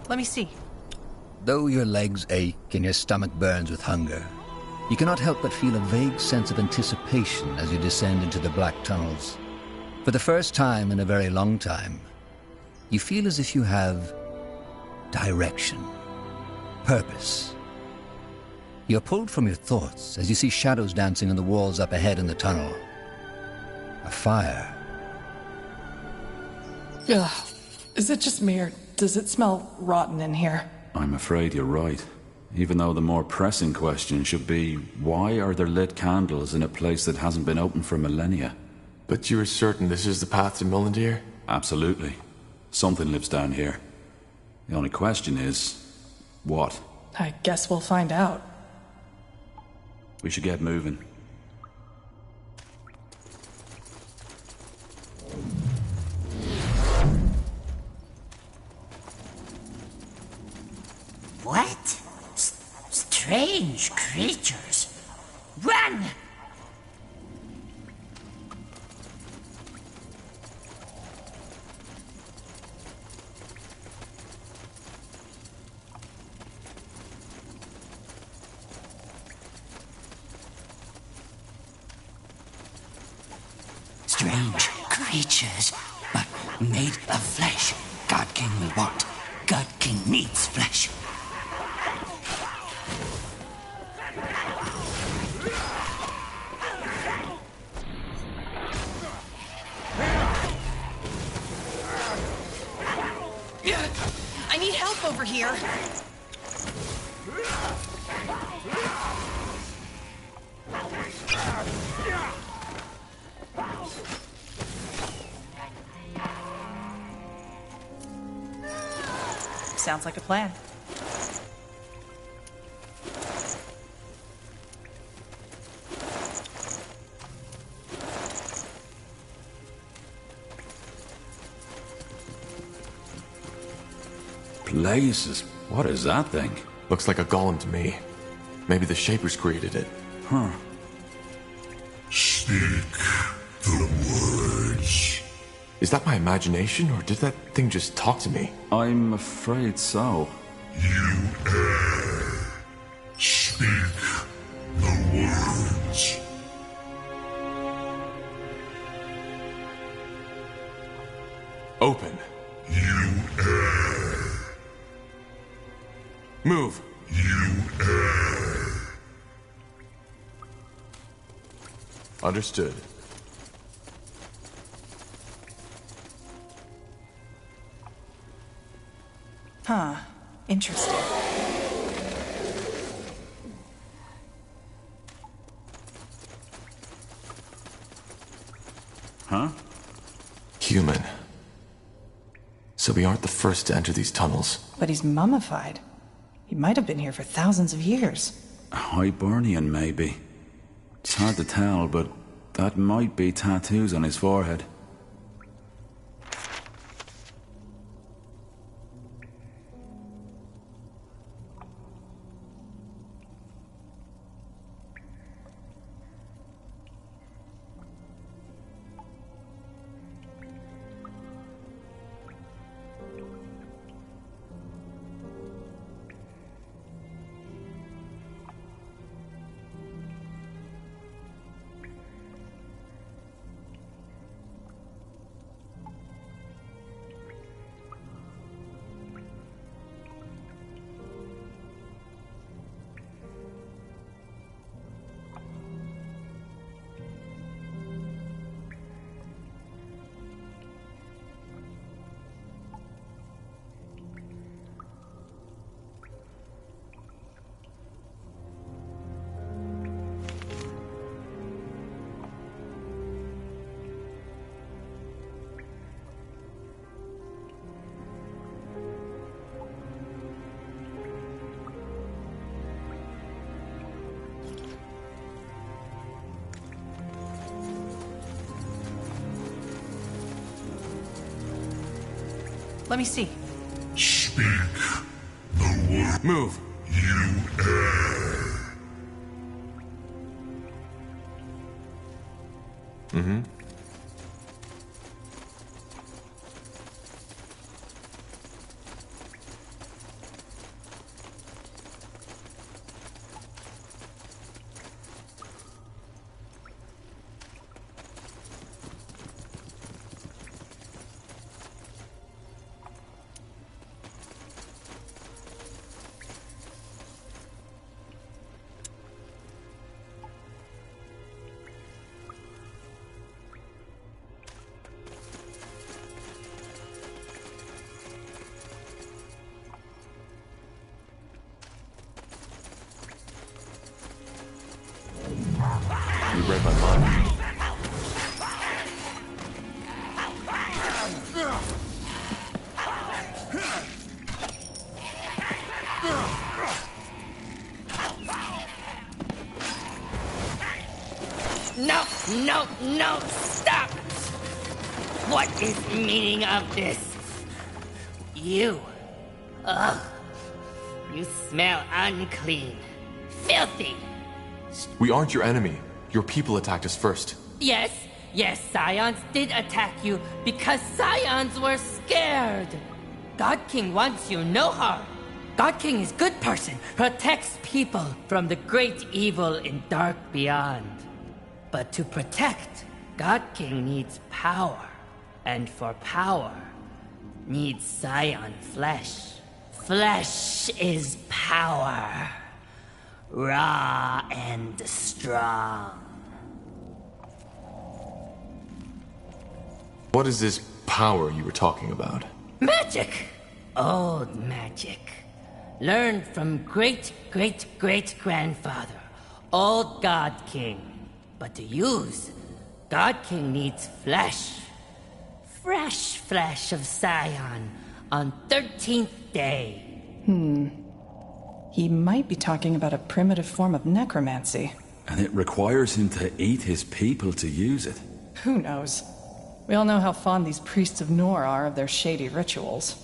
Let me see. Though your legs ache and your stomach burns with hunger, you cannot help but feel a vague sense of anticipation as you descend into the black tunnels. For the first time in a very long time, you feel as if you have direction, purpose. You're pulled from your thoughts as you see shadows dancing on the walls up ahead in the tunnel. A fire. Ugh. Is it just me, or does it smell rotten in here? I'm afraid you're right. Even though the more pressing question should be, why are there lit candles in a place that hasn't been open for millennia? But you're certain this is the path to Millendeer? Absolutely. Something lives down here. The only question is, what? I guess we'll find out. We should get moving. What? Strange creatures. Run! Strange creatures, but made of flesh. God King will want. God King needs flesh. I need help over here. Sounds like a plan. Blazes, what is that thing? Looks like a golem to me. Maybe the Shapers created it. Huh. Speak the words. Is that my imagination, or did that thing just talk to me? I'm afraid so. You err. Speak the words. Open. You err. Move. You err. Understood. Huh. Interesting. Huh? Human. So we aren't the first to enter these tunnels. But he's mummified. He might have been here for thousands of years. Hibernian, maybe. It's hard to tell, but that might be tattoos on his forehead. Let me see. Speak the word. Move. You err. Mm-hmm. No, stop! What is the meaning of this? You. Ugh. You smell unclean. Filthy. We aren't your enemy. Your people attacked us first. Yes, Scions did attack you because Scions were scared. God King wants you no harm. God King is good person, protects people from the great evil in dark beyond. But to protect, God King needs power. And for power, needs Scion flesh. Flesh is power. Raw and strong. What is this power you were talking about? Magic! Old magic. Learned from great-great-great-grandfather, old God King. But to use, God King needs flesh. Fresh flesh of Scion on 13th day. He might be talking about a primitive form of necromancy. And it requires him to eat his people to use it. Who knows? We all know how fond these priests of Nor are of their shady rituals.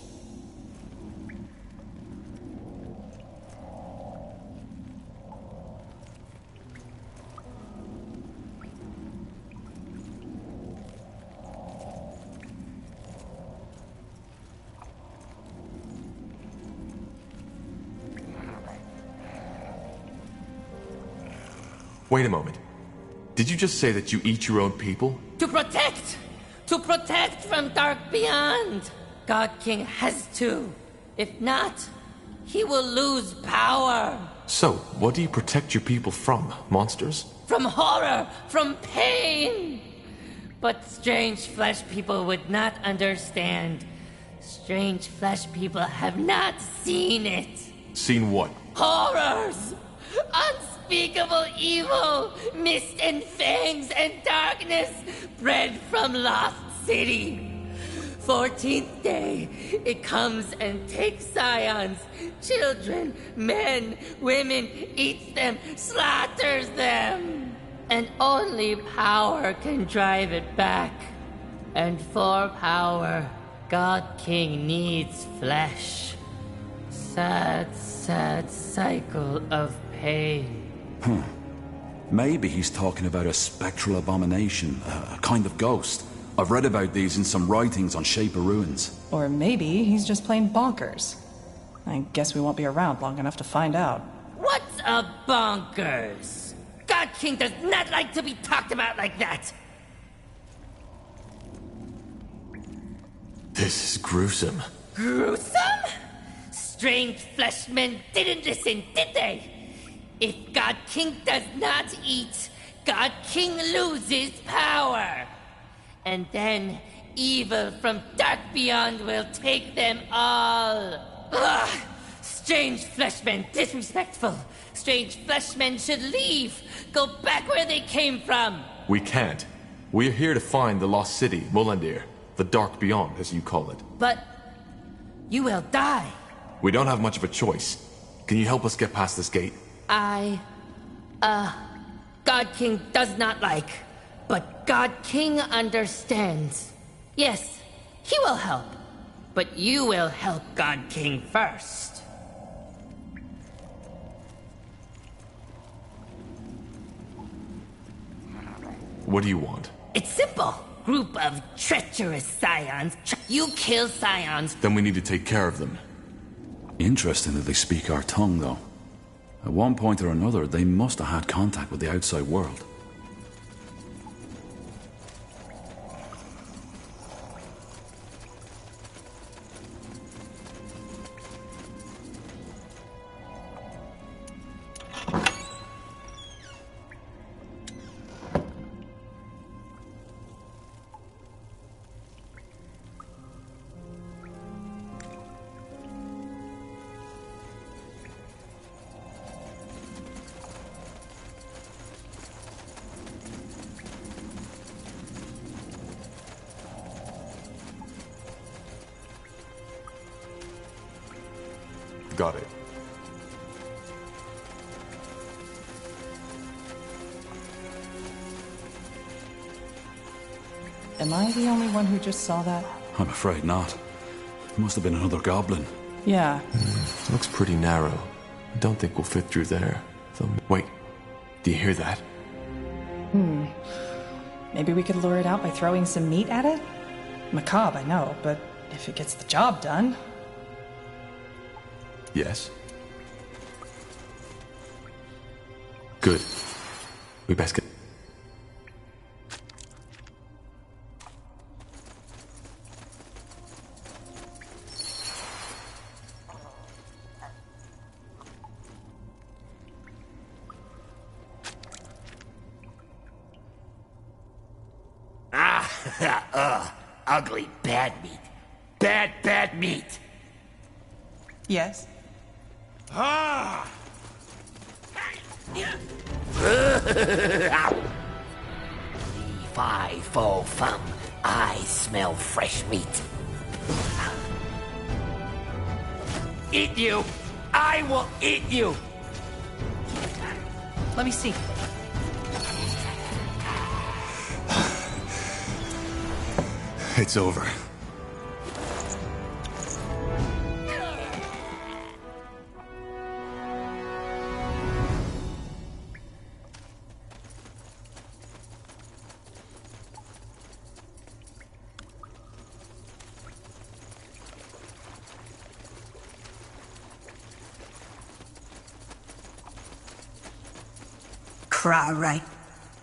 Wait a moment. Did you just say that you eat your own people? To protect! To protect from dark beyond! God King has to. If not, he will lose power. So, what do you protect your people from? Monsters? From horror, from pain. But strange flesh people would not understand. Strange flesh people have not seen it. Seen what? Horrors! Unspeakable evil! Mist and fangs and darkness bred from Lost City. 14th day, it comes and takes Scions, children, men, women, eats them, slaughters them. And only power can drive it back. And for power, God King needs flesh. Sad, sad cycle of pain. Maybe he's talking about a spectral abomination, a kind of ghost. I've read about these in some writings on Shape of Ruins. Or maybe he's just plain bonkers. I guess we won't be around long enough to find out. What's a bonkers? God King does not like to be talked about like that. This is gruesome. Gruesome? Strange fleshmen didn't listen, did they? If God King does not eat, God King loses power. And then evil from dark beyond will take them all. Ugh! Strange fleshmen, disrespectful. Strange fleshmen should leave. Go back where they came from. We can't. We are here to find the lost city, Molandir. The dark beyond, as you call it. But you will die. We don't have much of a choice. Can you help us get past this gate? God King does not like, but God King understands. Yes, he will help, but you will help God King first. What do you want? It's simple. Group of treacherous Scions. You kill Scions. Then we need to take care of them. Interesting that they speak our tongue, though. At one point or another, they must have had contact with the outside world. Got it. Am I the only one who just saw that? I'm afraid not. It must have been another goblin. Yeah. Looks pretty narrow. I don't think we'll fit through there. Wait, do you hear that? Maybe we could lure it out by throwing some meat at it? Macabre, I know, but if it gets the job done... Yes. Good. We best get... Ugly bad meat. Bad meat. Yes? Ah! Fie, fo, fum. I smell fresh meat. Eat you! I will eat you! Let me see. It's over. Cry right.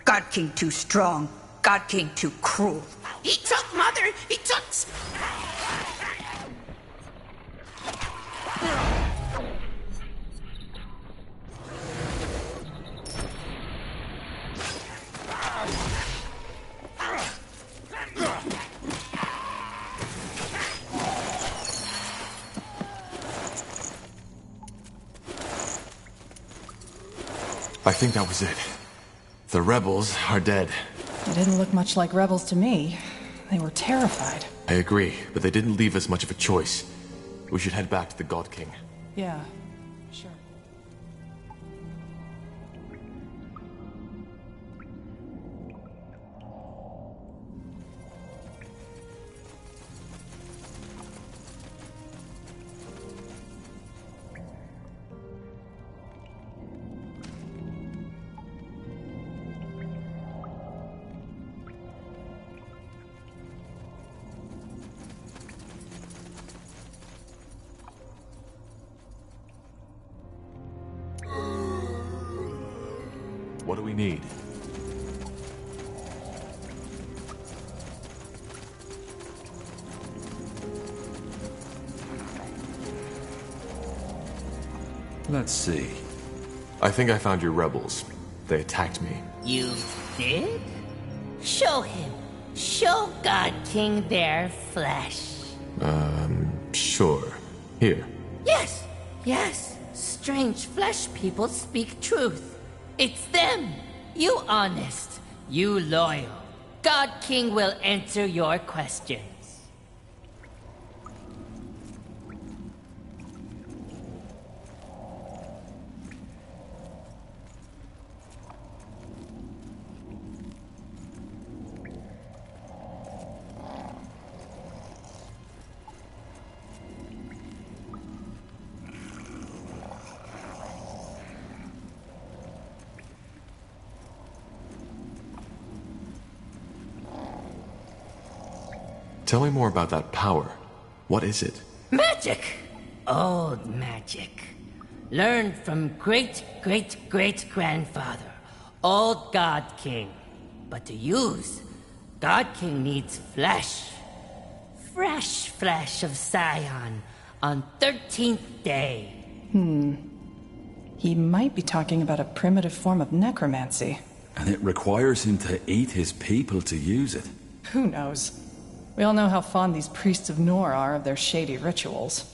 God King too strong. God King too cruel. He took Mother! He took... I think that was it. The rebels are dead. They didn't look much like rebels to me. They were terrified. I agree, but they didn't leave us much of a choice. We should head back to the God King. Yeah, sure. What do we need? Let's see. I think I found your rebels. They attacked me. You did? Show him. Show God King their flesh. Sure. Here. Yes, yes. Strange flesh people speak truth. It's them. You honest. You loyal. God King will answer your questions. Tell me more about that power. What is it? Magic! Old magic. Learned from great-great-great-grandfather, old God King. But to use, God King needs flesh. Fresh flesh of Scion on 13th day. He might be talking about a primitive form of necromancy. And it requires him to eat his people to use it. Who knows? We all know how fond these priests of Nor are of their shady rituals.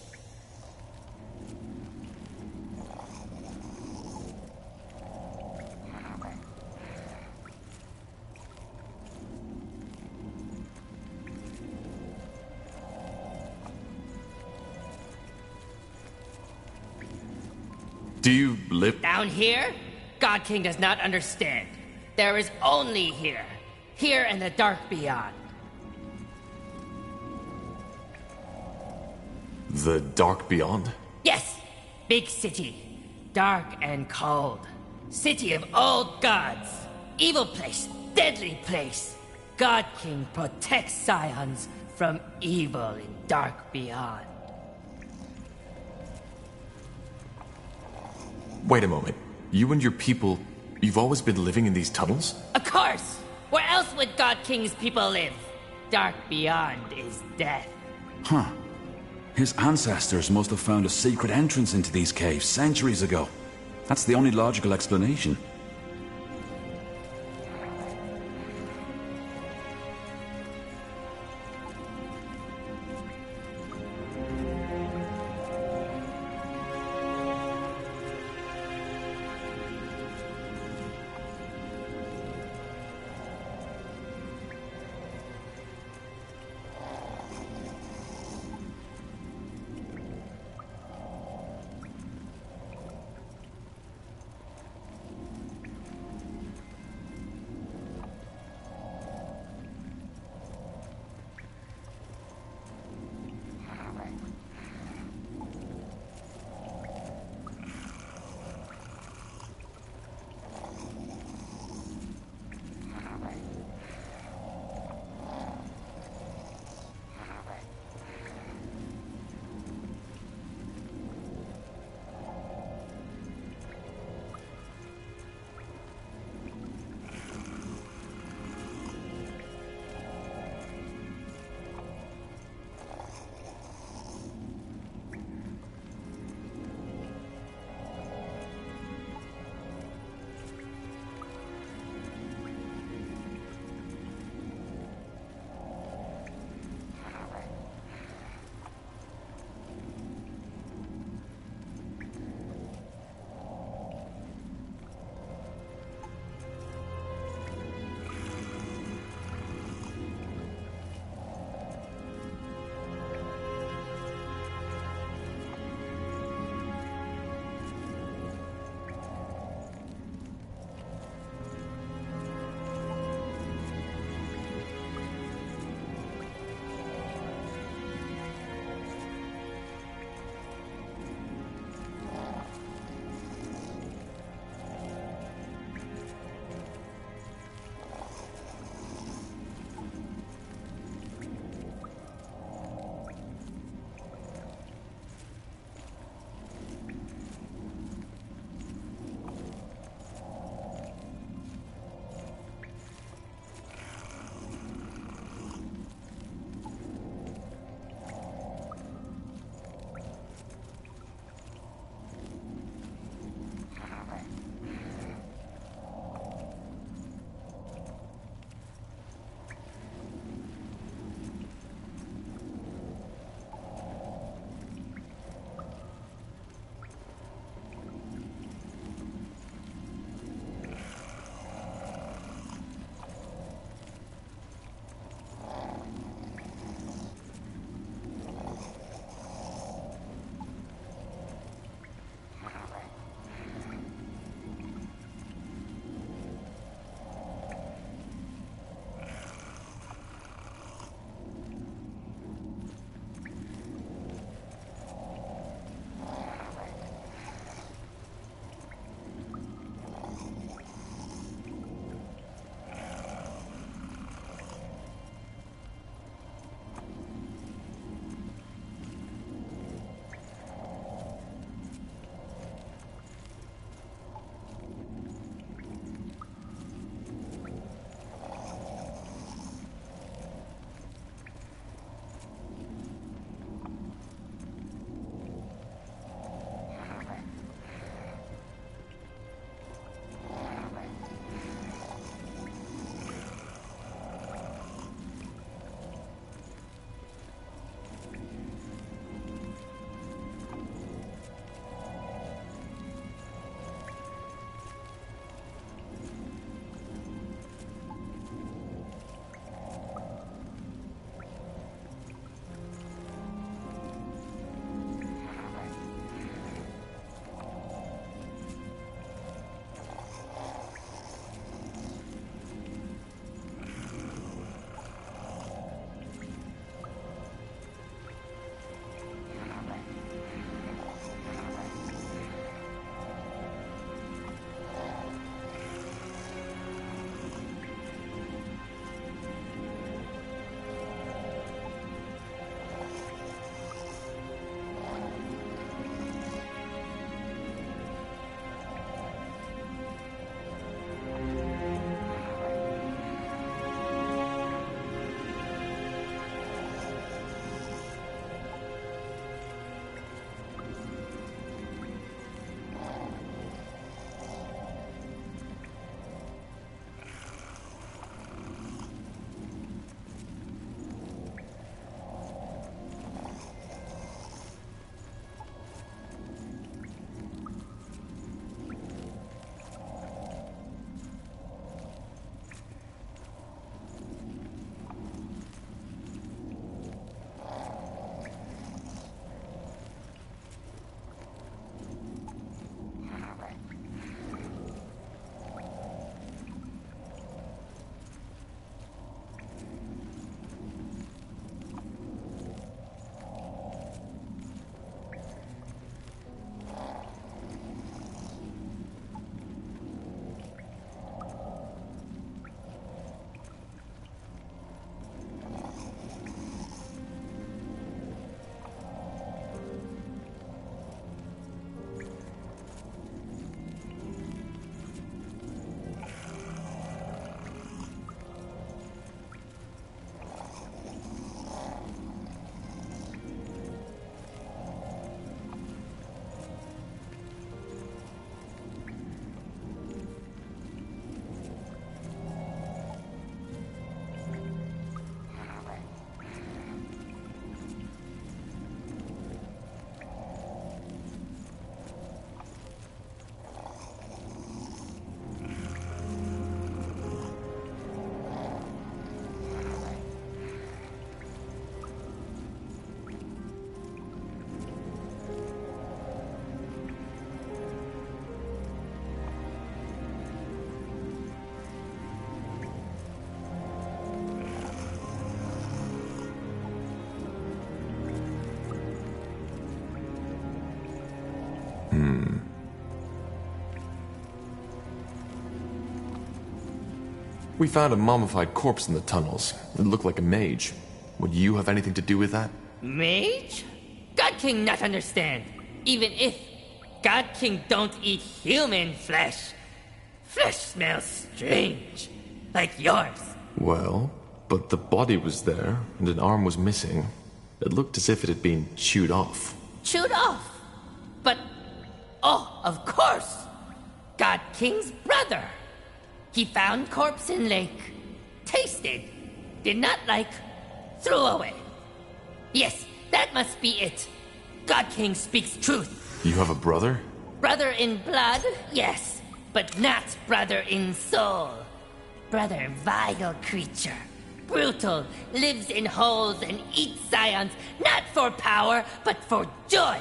Do you live... Down here, God King does not understand. There is only here. Here and the dark beyond. The Dark Beyond? Yes! Big city. Dark and cold. City of old gods. Evil place. Deadly place. God King protects Scions from evil in Dark Beyond. Wait a moment. You and your people, you've always been living in these tunnels? Of course! Where else would God King's people live? Dark Beyond is death. Huh. His ancestors must have found a secret entrance into these caves centuries ago. That's the only logical explanation. We found a mummified corpse in the tunnels. It looked like a mage. Would you have anything to do with that? Mage? God King not understand. Even if God King don't eat human flesh. Flesh smells strange. Like yours. Well, but the body was there, and an arm was missing. It looked as if it had been chewed off. Chewed off? But, oh, of course. God King's brother. He found corpse in lake. Tasted. Did not like. Threw away. Yes, that must be it. God King speaks truth. You have a brother? Brother in blood, yes. But not brother in soul. Brother vile creature. Brutal, lives in holes and eats scions, not for power, but for joy.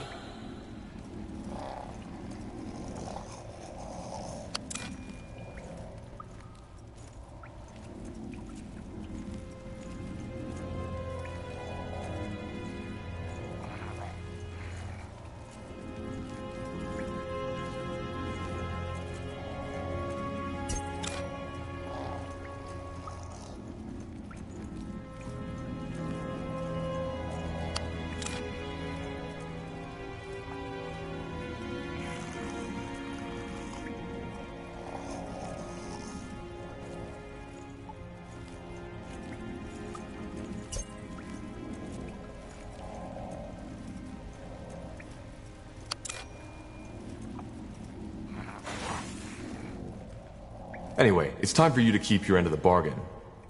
Anyway, it's time for you to keep your end of the bargain.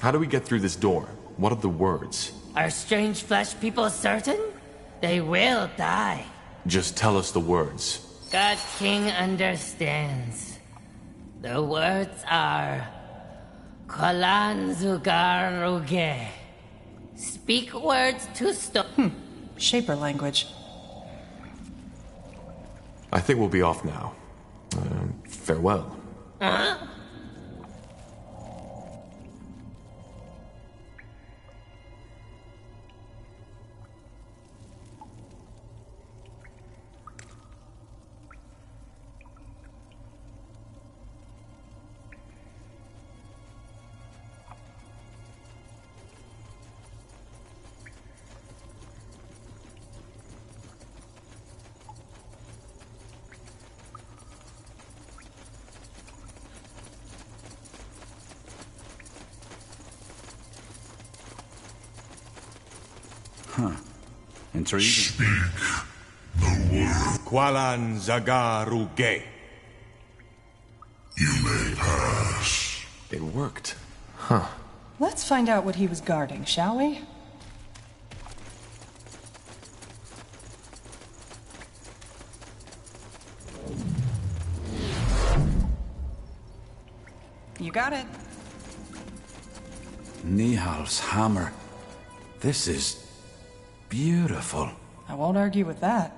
How do we get through this door? What are the words? Are strange flesh people certain? They will die. Just tell us the words. God King understands. The words are... Kolan Zugar Ruge. Speak words to stop. Shaper language. I think we'll be off now. Farewell. Huh? Intriguing. Speak the word. Qualan Zagaruge. You may pass. It worked. Huh. Let's find out what he was guarding, shall we? You got it. Nihal's hammer. This is beautiful. I won't argue with that.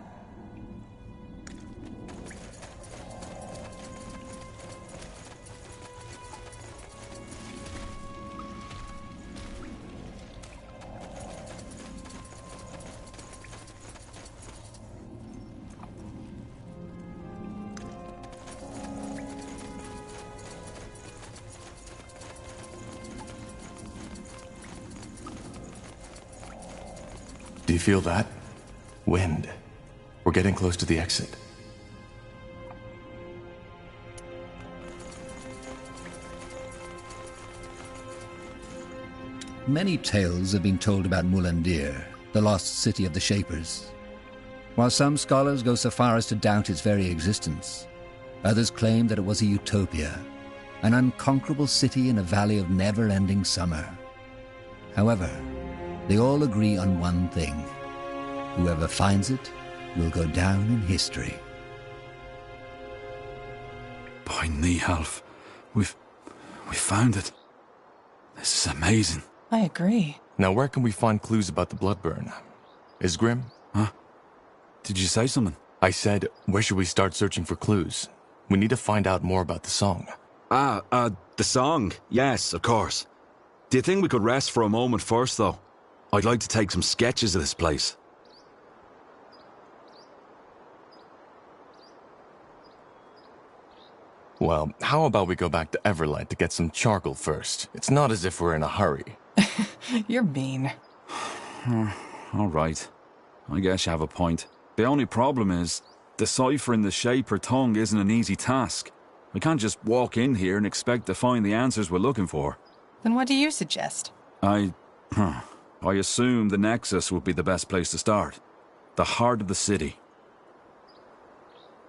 Do you feel that? Wind. We're getting close to the exit. Many tales have been told about Mulandir, the lost city of the Shapers. While some scholars go so far as to doubt its very existence, others claim that it was a utopia, an unconquerable city in a valley of never-ending summer. However, they all agree on one thing. Whoever finds it will go down in history. By Nihalf, we've found it. This is amazing. I agree. Now where can we find clues about the Bloodburn? Isgrim? Huh? Did you say something? I said, where should we start searching for clues? We need to find out more about the song. The song. Yes, of course. Do you think we could rest for a moment first, though? I'd like to take some sketches of this place. Well, how about we go back to Everlight to get some charcoal first? It's not as if we're in a hurry. You're mean. All right. I guess you have a point. The only problem is, deciphering the Shaper tongue isn't an easy task. We can't just walk in here and expect to find the answers we're looking for. Then what do you suggest? I assume the Nexus would be the best place to start. The heart of the city.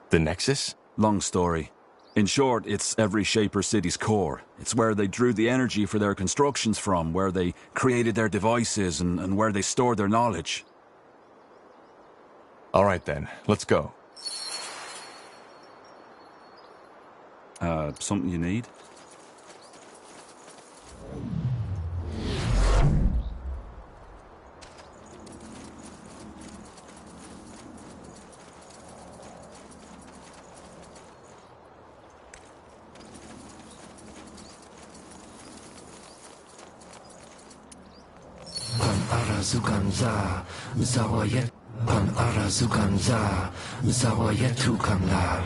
The Nexus? Long story. In short, it's every Shaper city's core. It's where they drew the energy for their constructions from, where they created their devices, and where they stored their knowledge. All right then, let's go. Something you need? Zuganza, Zawayet, Pan Ara Zuganza, Zawayetu Kamla.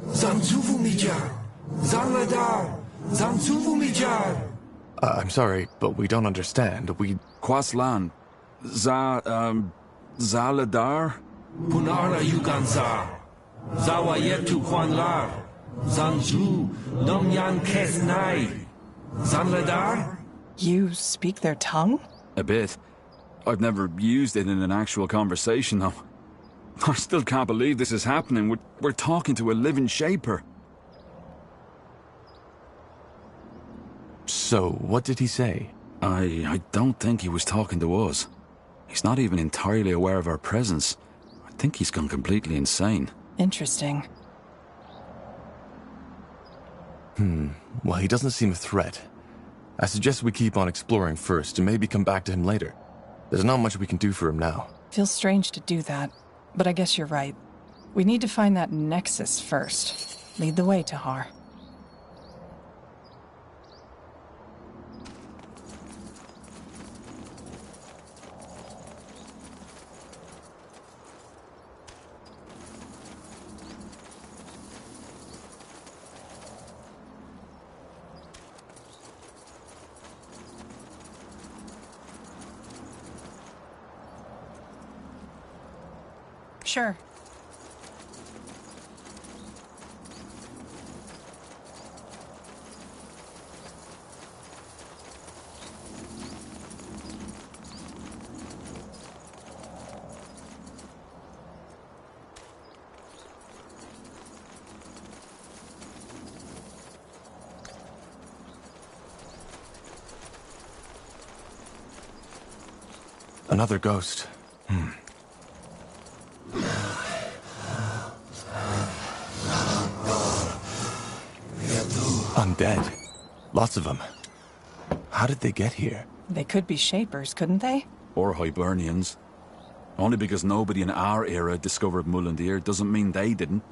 Zanzuvu Mijar, Zanladar, Zanzuvu Mijar. I'm sorry, but we don't understand. Kwaslan. Zaladar? Punara Yuganza, Zawayetu Kwanlar, Zanzu, Nomyan Kesnai. Zanladar? You speak their tongue? A bit. I've never used it in an actual conversation, though. I still can't believe this is happening. We're talking to a living Shaper. So, what did he say? I don't think he was talking to us. He's not even entirely aware of our presence. I think he's gone completely insane. Interesting. Well, he doesn't seem a threat. I suggest we keep on exploring first and maybe come back to him later. There's not much we can do for him now. Feels strange to do that, but I guess you're right. We need to find that Nexus first. Lead the way, Tahar. Sure. Another ghost. Undead. Lots of them. How did they get here? They could be Shapers, couldn't they? Or Hibernians. Only because nobody in our era discovered Mullendir doesn't mean they didn't.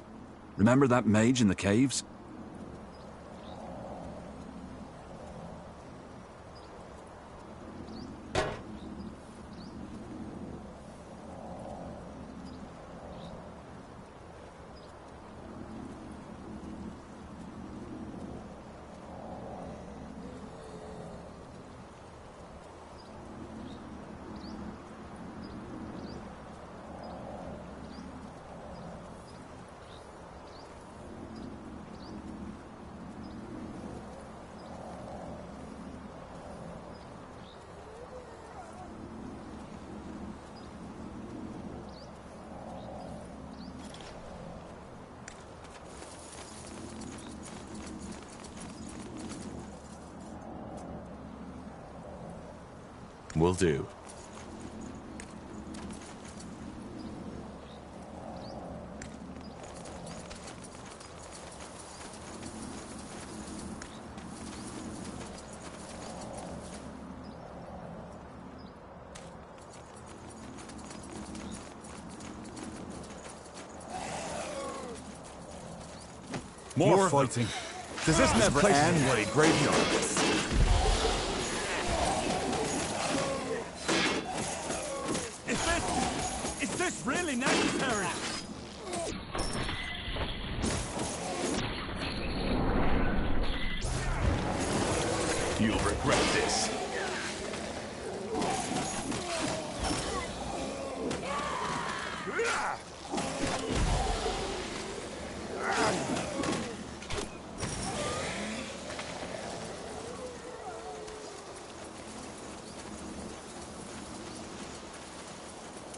Remember that mage in the caves? Will do. More fighting. Does this never end? Bloody graveyard. Is this really necessary?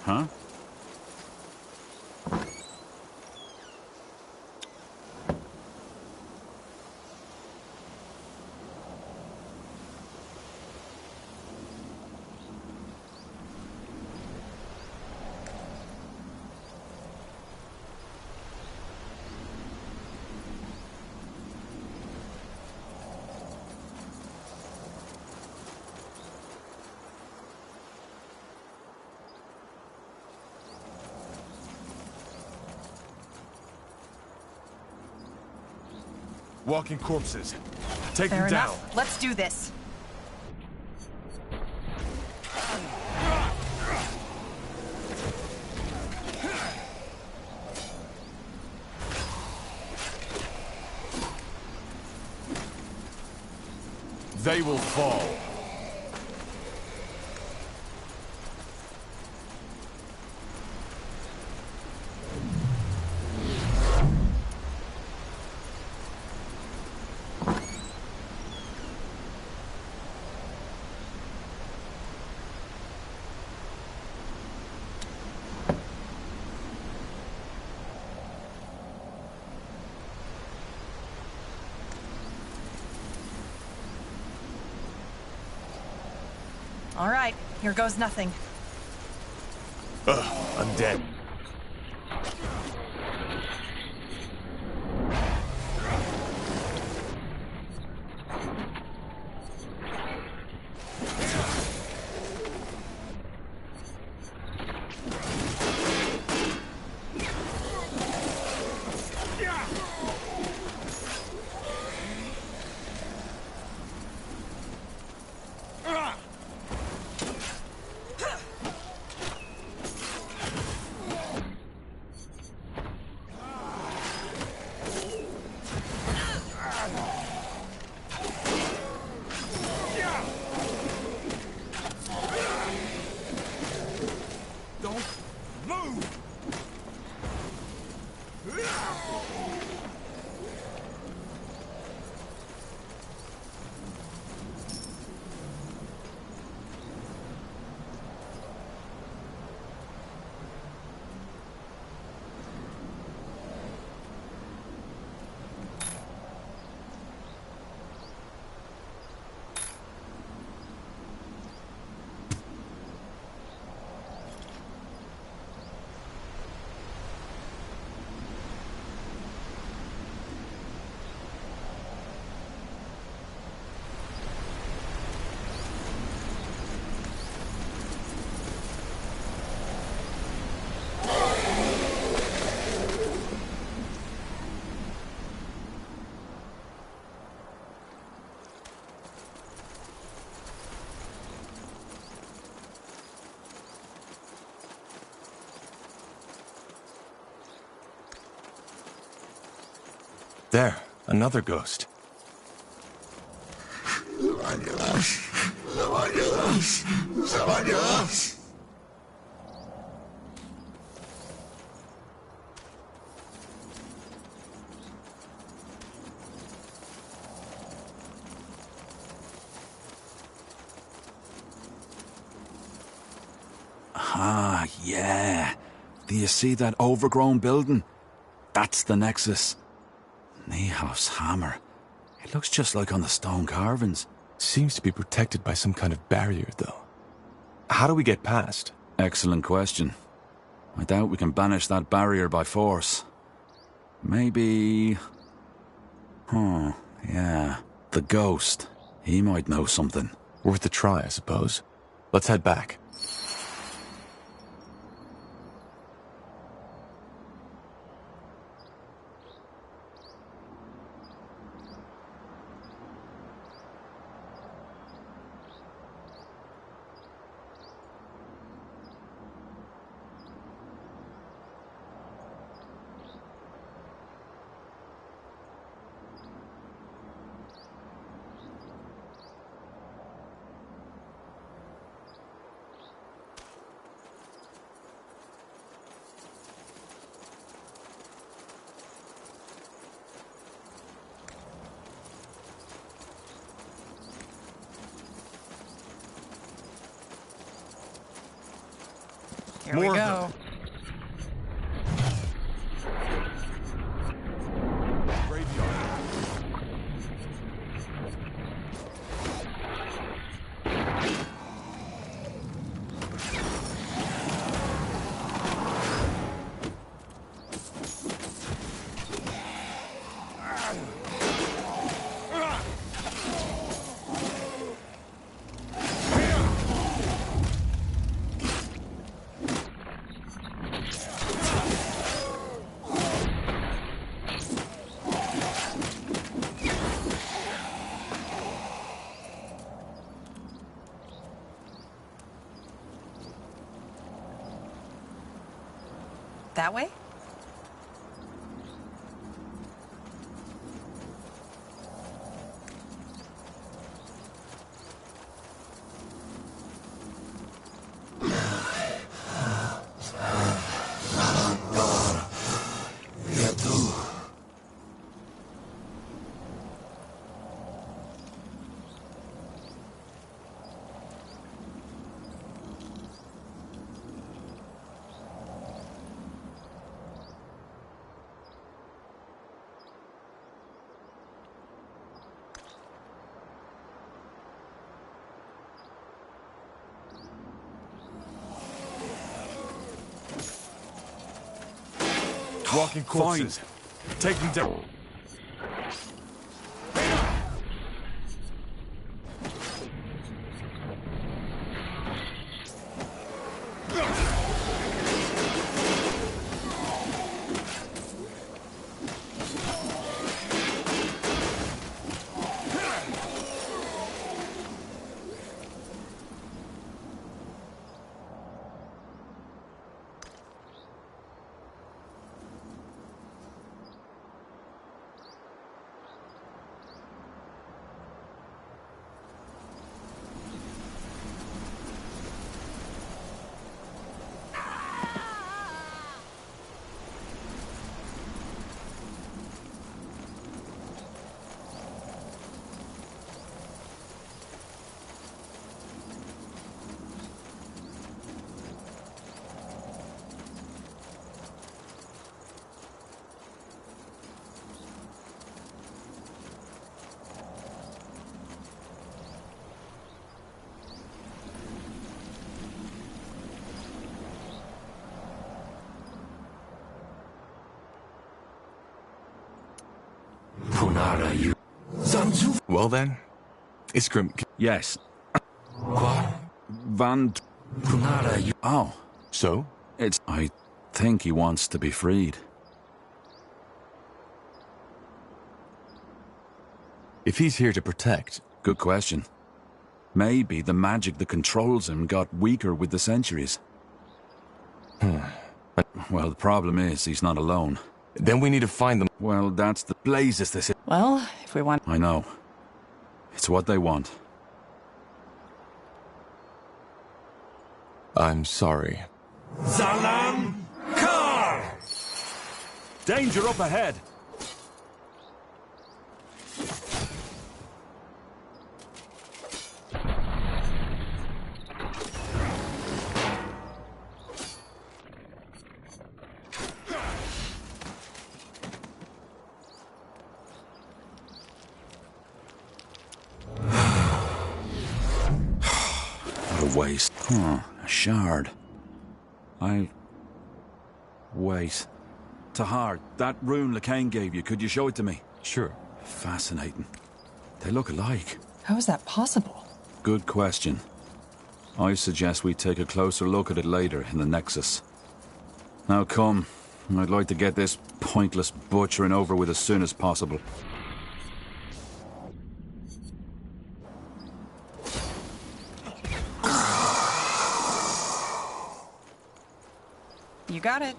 Huh? Walking corpses. Take Fair them down. enough. Let's do this. They will fall. All right, here goes nothing. I'm dead. There, another ghost. Ah, yeah. Do you see that overgrown building? That's the Nexus. Nehof's hammer. It looks just like on the stone carvings. Seems to be protected by some kind of barrier, though. How do we get past? Excellent question. I doubt we can banish that barrier by force. Maybe... yeah. The ghost. He might know something. Worth a try, I suppose. Let's head back. Here More we of go. That way? Walking corpses. Take them down. Well then, it's Grim. Yes. Van... Oh. So? I think he wants to be freed. If he's here to protect... Good question. Maybe the magic that controls him got weaker with the centuries. Well, the problem is he's not alone. Then we need to find them. Well, that's the blazes this is. Well, if we want... I know. It's what they want. I'm sorry. Salam Kar! Danger up ahead! What a waste. Huh, a shard. Wait. Tahar, that rune Lacane gave you, could you show it to me? Sure. Fascinating. They look alike. How is that possible? Good question. I suggest we take a closer look at it later in the Nexus. Now come. I'd like to get this pointless butchering over with as soon as possible. You got it.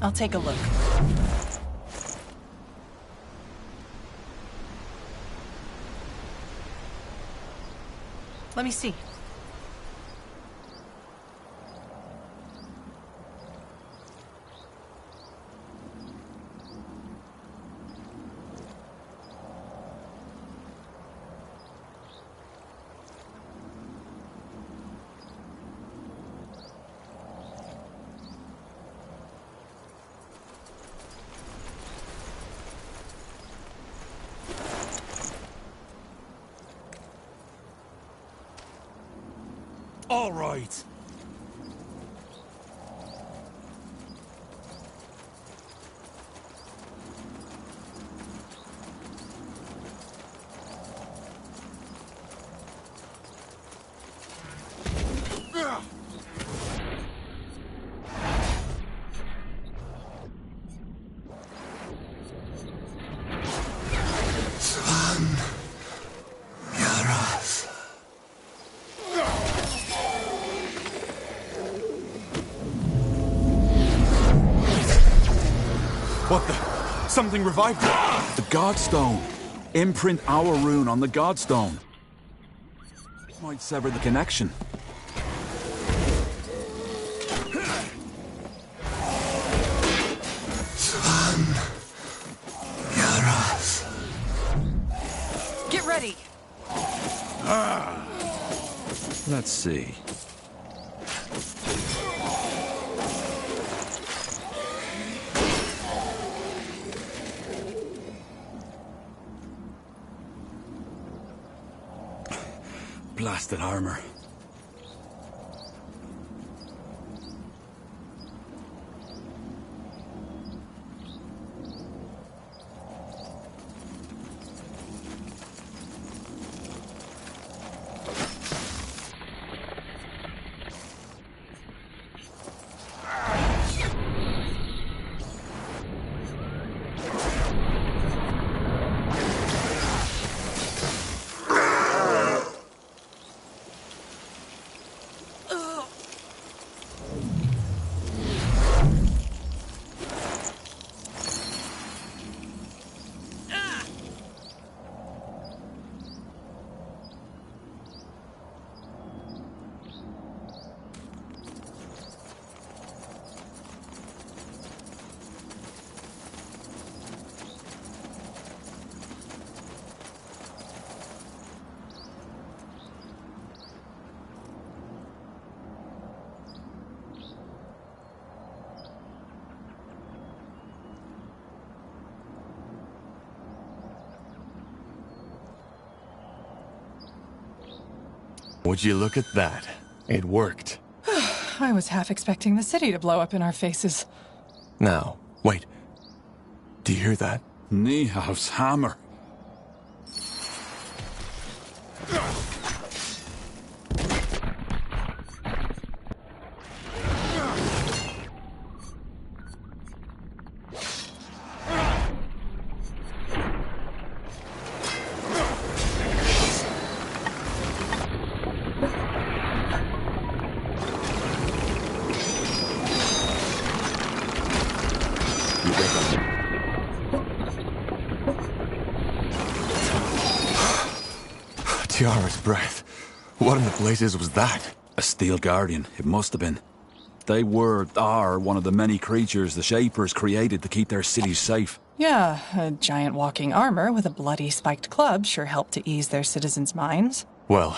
I'll take a look. Let me see. All right. What the? Something revived it. The Godstone. Imprint our rune on the Godstone. Might sever the connection. Get ready. Let's see. Blasted armor. Would you look at that? It worked. I was half expecting the city to blow up in our faces. Now, wait. Do you hear that? Nihav's hammer. Tiara's breath. What in the blazes was that? A steel guardian, it must have been. They are one of the many creatures the Shapers created to keep their cities safe. Yeah, a giant walking armor with a bloody spiked club sure helped to ease their citizens' minds. Well,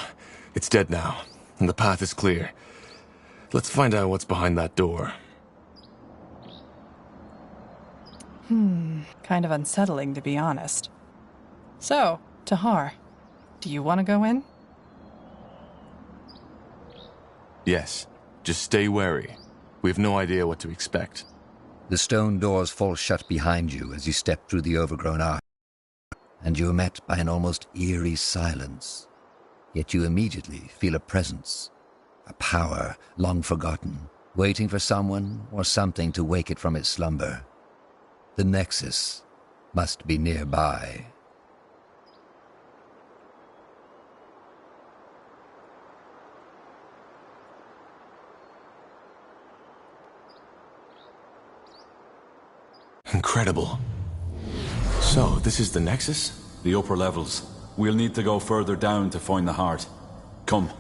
it's dead now, and the path is clear. Let's find out what's behind that door. Kind of unsettling, to be honest. So, Tahar, do you want to go in? Yes, just stay wary. We have no idea what to expect. The stone doors fall shut behind you as you step through the overgrown arch, and you are met by an almost eerie silence. Yet you immediately feel a presence, a power long forgotten, waiting for someone or something to wake it from its slumber. The Nexus must be nearby. Incredible. So, this is the Nexus? The upper levels. We'll need to go further down to find the heart. Come.